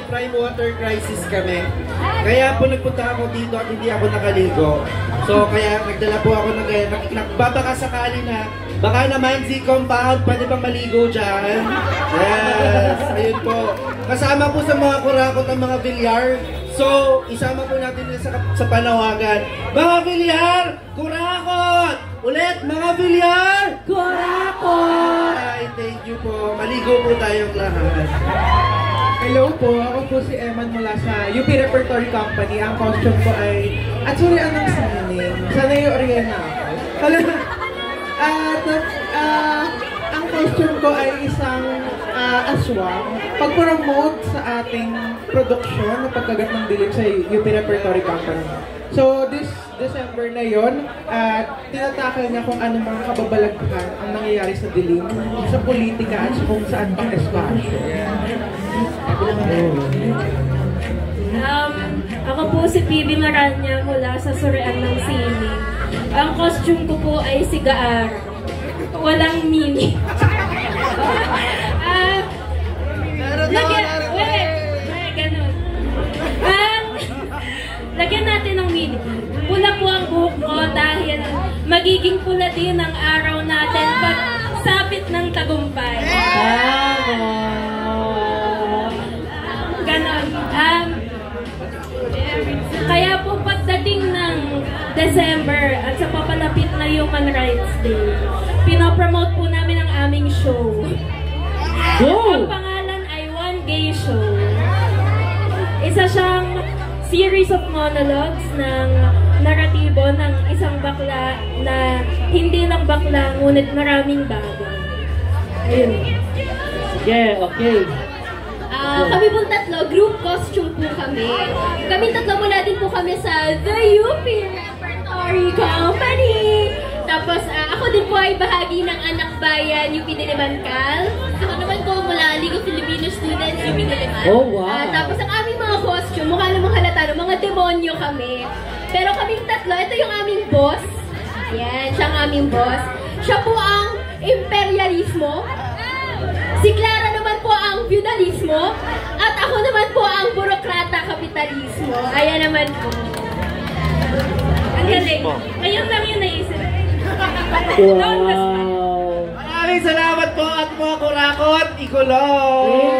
prime water crisis kami. Kaya po nagpunta ako dito at hindi ako nakaligo. So kaya nagdala po ako nagbabaka sakali na baka naman si Compound pwede bang maligo dyan? Yes, ayun po. Kasama po sa mga kurakot ang mga Villar. So, isama po natin sa panawagan. Mga Villar, kurakot! Ulit, mga Villar! Kurakot! Ay, thank you po. Maligo po tayong lahat. Hello po, ako po si Eman mula sa UP Repertory Company. Ang costume ko ay Atsurian ng Sining. Sana yung Oriana ako. Ang costume ko ay isang aswang. Pag-promote sa ating production ng pagkagat ng dilim sa UP Repertory Company. So, this December na yon, tinatakal niya kung anong mga kababalaghan ang nangyayari sa dilim, sa politika at kung saan pang espasyo. Ako po si PB Maranya mula sa Surian ng Sining. Ang costume ko po ay si Gaar. Walang mini. Lagyan natin ng mini. Pula po ang buhok ko dahil magiging pula din ang araw natin pag sapit ng tagumpay. Ganon. Kaya po pagdating ng December at sa papalapit na Human Rights Day, pinopromote po namin ang aming show. Ang pangalan ay One Gay Show. Isa siyang series of monologues ng naratibo ng isang bakla na hindi lang bakla, ngunit maraming bagay. Ayun. Yeah, okay. Kami pong tatlo, group costume po kami. Kami tatlo mula din po kami sa The UP Repertory Company. Tapos ako din po ay bahagi ng Anak Bayan, UP Diliman-Cal. Ako naman po mula League of Filipino Students, UP Diliman. Oh, wow. Tapos ang aming mga costume, mukha namang halata, mga demonyo kami. Pero kaming tatlo, ito yung aming boss. Yan, siya ang aming boss. Siya po ang imperialismo. Si Clara naman po ang feudalismo. At ako naman po ang burokrata kapitalismo. Ayan naman po. Ang galing. Ngayon lang yun naisip. Wow! Maraming salamat po at mga kurakot. Ikulong!